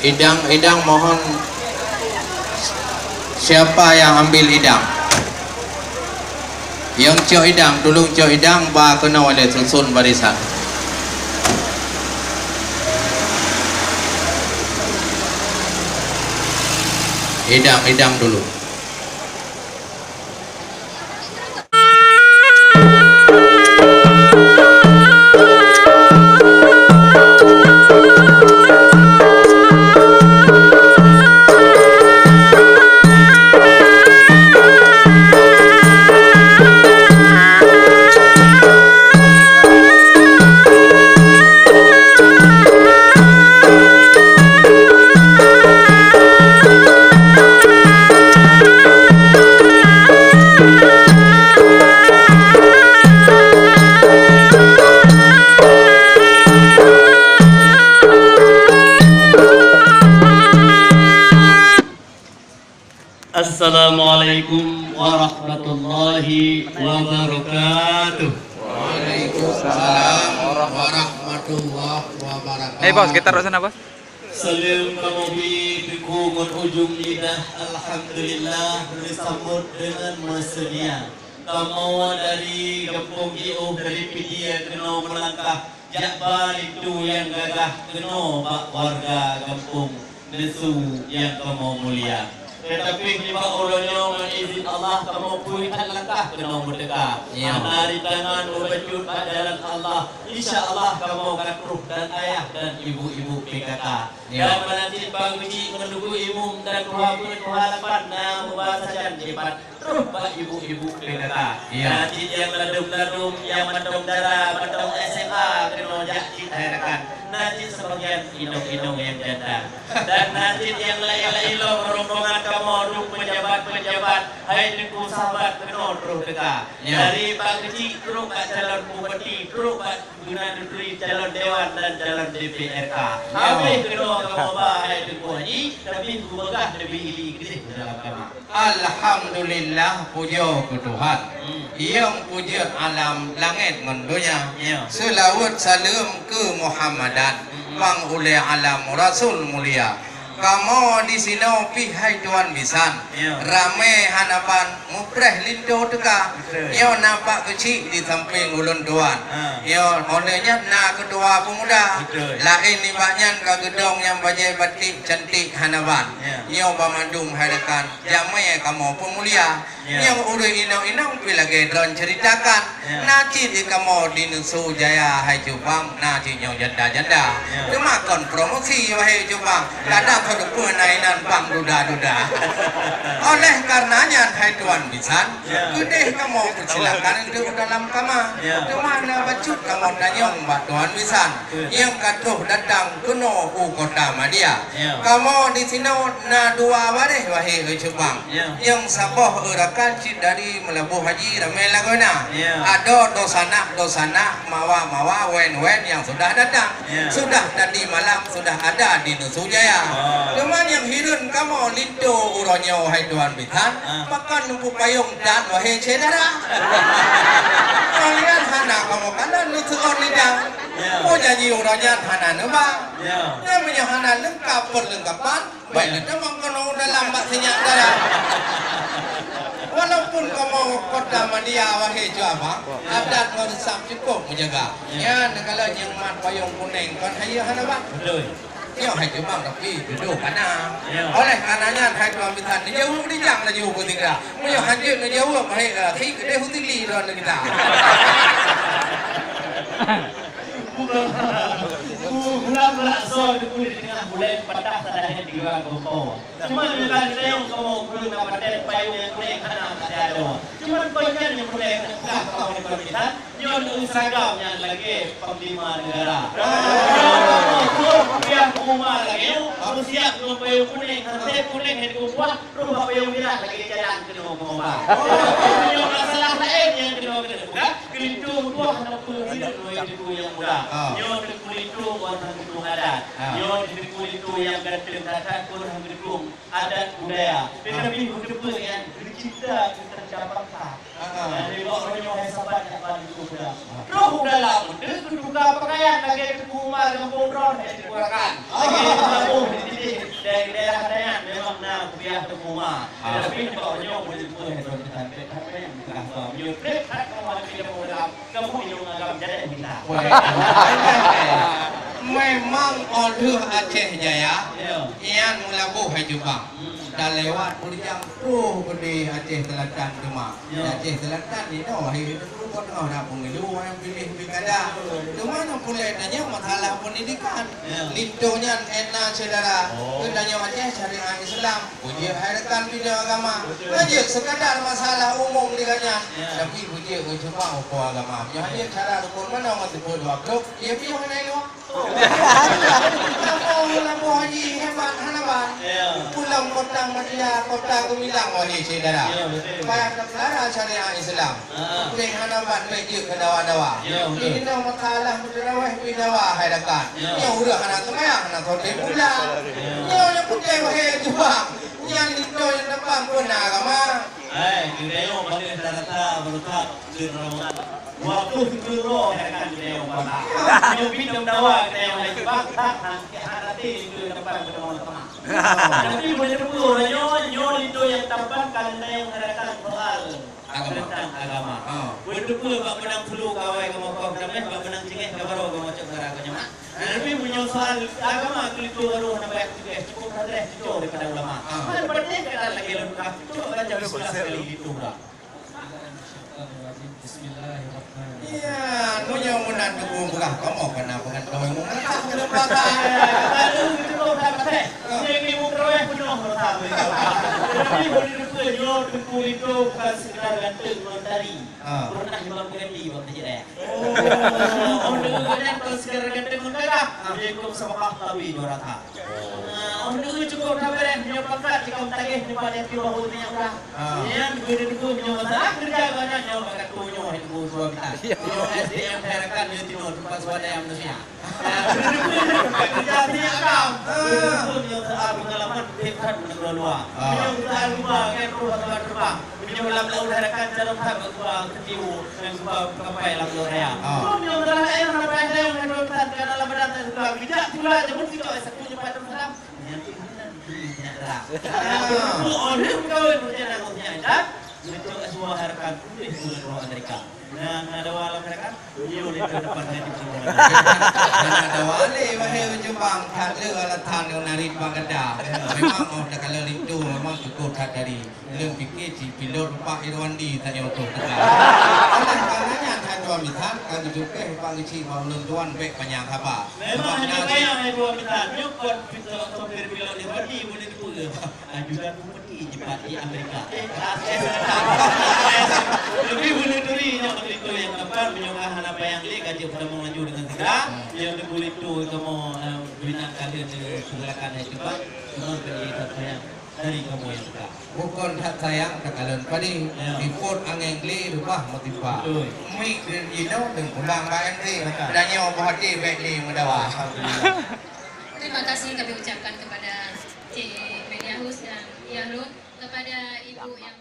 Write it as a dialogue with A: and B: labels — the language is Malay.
A: Idang mohon, siapa yang ambil idang? Yang cok idang, tolong cok idang, ba kena wale susun barisan. Idang dulu.
B: Assalamualaikum warahmatullahi wabarakatuh.
A: Waalaikumsalam warahmatullahi wabarakatuh.
C: Bos, kita taruh sana, bos.
B: Salam kamobi dikungun ujung lidah. Alhamdulillah disambut dengan mesenia. Kamu dari Kampung Iuh dari Pidia kena melangkah Jakbar itu yang gagah kena bak warga Kampung Nesu yang kamu mulia. Tetapi lima orangnya mengizin Allah kamu puitan langkah kena merdeka. Dari tangan berbencut pada jalan Allah. Insya Allah kamu akan ruh dan ayah dan ibu-ibu PKK. Dan menanti pagi menunggu ibu dan harapan dan membahas saja cepat. Ruh bak ibu-ibu PKK. Nanti yang meladum-ladum, yang mendung darah, mendung SMA kena jakit harakan. Nanti sebagian indung-indung yang janda. Dan nanti yang lain-lain rombongan kamu pejabat-pejabat, hai dengan sahabat kena terus dekat. Dari Pak Kecil terus kat calon bupati, terus kat Guna Negeri, calon dewan dan calon DPRK. Habis kena kamu bahai dengan haji, tapi gubagah lebih ili kesih dalam kami.
A: Alhamdulillah, puja ke Tuhan. Yang puja alam langit dan dunia. Selawat salam ke Muhammadan, bang oleh alam Rasul mulia. Kamu di sini pihai Tuan Bisan, ramai hanapan mupreh lindo teka. Yo nampak kecil di samping ulun Tuan. Yo olehnya nak kedua pemuda. Lain ni banyak ke gedong yang bajai batik cantik hanapan. Yo pemandung harakan jamai kamu pemulia. Yang urui inang-inang pilagi dron ceritakan. Nanti di kamu di Nusu Jaya hai Jepang, nanti nyo janda-janda. Cuma kon promosi hai Jepang. Kadang kedua nainan bang duda-duda. Oleh karenanya hai Tuan Bisan, gede kamu persilakan untuk dalam kamar. Cuma nak bacut kamu danyong mbak Tuan Bisan. Yang katuh datang kuno kota Madia. Kamu di sini na dua waris wahai Jepang. Yang sabah urakan cik dari melabuh haji ramai laguna. Ada dosana mawa wen yang sudah datang. Sudah tadi malam sudah ada di Nusu Jaya. Cuman yang hirun kamu lindo uronyo hai Tuan Bisan, makan numpu payung dan wahai cedera. Kalian hana kamu kana nusu lidang. Oh janji uronyo hana nuba. Namanya hana lengkap perlengkapan. Baiklah memang kena dalam bak senyak darah. Walaupun kamu kota Madia wahai Jawa, adat ngeresap cukup menjaga. Ya, kalau yang mat payung kuning kan hanya hana bak. Yo hai Jepang tapi duduk kana. Oleh karenanya hai Tuan Bisan ni jauh di jang la jauh putika. Yo hadir ni jauh hai thi gede hutili ron kita.
B: Mula-mula so dipulih dengan bulan patah sadahnya di luar Gopo. Cuma bila kita yang kamu perlu dapat payung yang kuning kana tak ada. Cuma banyak yang kuning enggak kamu di permintaan. Yon usagam yang lagi panglima negara. Biar umar lagi. Kamu siap dengan payung kuning. Nanti kuning yang diubah, rubah payung merah lagi jalan ke rumah. Yang masalah lain yang kena kelintung buah nak hidup yang muda. Yon kelintung buat mendukung adat. Yon kelintung yang gantung adat pun mendukung adat budaya. Tetapi betul yang bercinta kita bangsa. Dari orang yang sahabat yang mendukung budaya. Roh dalam itu juga pakaian lagi kumar kampung ron yang dikeluarkan. Lagi kampung di dari daerah Dayan memang nak kuliah tu rumah. Tapi kalau nyo boleh buat hedon sampai apa yang berkah nyo trip tak kamu kita mau kamu nyo ngagam jadi kita.
A: Memang order Aceh Jaya yang mula buh jubang dah lewat berjam tu di Aceh Selatan cuma Aceh Selatan ni dah hari itu pun dah pengilu yang pilih pilkada cuma nak boleh tanya masalah pendidikan lintunya enak saudara tanya Aceh syariah Islam puji harakan bidang agama aja sekadar masalah umum dikanya tapi puji cuma apa agama jadi cara rukun mana orang tu dua blok dia pilih mana itu Lampu haji hebat hanaban pulang kota Madinah kota Gemilang wahai saudara supaya terpelihara syariah Islam peng hanaban mejuk ke dawa-dawa ini nak masalah mudarawah bidawa hadakan yang udah anak kemayang anak kota pulang yang putih wahai juga yang itu yang depan pun agama
B: Judeo balik rata berkat Ramadan. Waktu kuro akan judeo pada. Yang bidang dawa yang lagi bakta hati itu tempat berteman-teman. Tapi boleh kuro nyo itu yang tempat kalian yang mengadakan soal tentang agama. Boleh kuro bak menang flu kawai kamu kau namanya bak menang cengeh kabaro kamu cek gerakannya. Tapi punya soal agama itu baru nampak cukup hadreh cukup daripada ulama. Kan berarti kita lagi lengkap cukup baca bismillah sekali itu dah. Bismillahirrahmanirrahim.
A: Ya, nu yang munan tu bukan kamu kena bukan kamu munan tak kena belakang.
B: Aduh, itu kau tak pakai. Yang ibu kerja penuh tak. Tapi boleh lupa yo itu bukan sekedar ganteng mentari. Pernah imam ganti waktu jadi. Oh, dengan kalau sekedar ganteng mentari, dia ikut sama tapi 200. Untuk cukup kabar punya pangkat jika tagih depan yang bahu yang dah. Yang begitu punya masalah kerja banyak yang bakat punya itu dua kita. SDM harakan dia tino tempat swadaya manusia. Kerja punya kam. Punya soal pengalaman hebat negara luar. Punya usaha rumah kan rumah tempat terbang. Punya dalam laut harakan dalam hak gua ketiwu dan gua sampai dalam laut raya. Punya masalah air sampai ada yang hebat kan dalam badan segala bijak pula jemput kita sekunya pada masalah. Orang kau berjalan berjalan, untuk semua harapan boleh pulang Amerika. Nah, ada walau mereka, dia boleh depan dari semua.
A: Ada wale wahai Jepang tak ada alatan yang narik bangada. Memang orang kalau itu memang cukup tak dari. Lem fikir si pilot Pak Irwandi tak yang untuk kita. Oleh karenanya tak dua mitan kalau juga Pak Gici mau lentuan baik banyak apa.
B: Memang hanya yang dua mitan. Nyukut sopir pilot Irwandi boleh dipulang. Juga pergi Jepang di Amerika. Lebih boleh duri yang itu yang tempat menyokong apa yang dia gaji pada melaju dengan segera yang boleh itu kamu binakan dengan segerakan itu pak semua beri sayang dari kamu yang suka
A: bukan hak sayang kekalian padi report angin gli rubah motiva mik ino dan pulang bayang ni dan yang berhati baik ni mendawa.
C: Terima kasih kami ucapkan kepada Cik Media Host dan Yahrul kepada ibu yang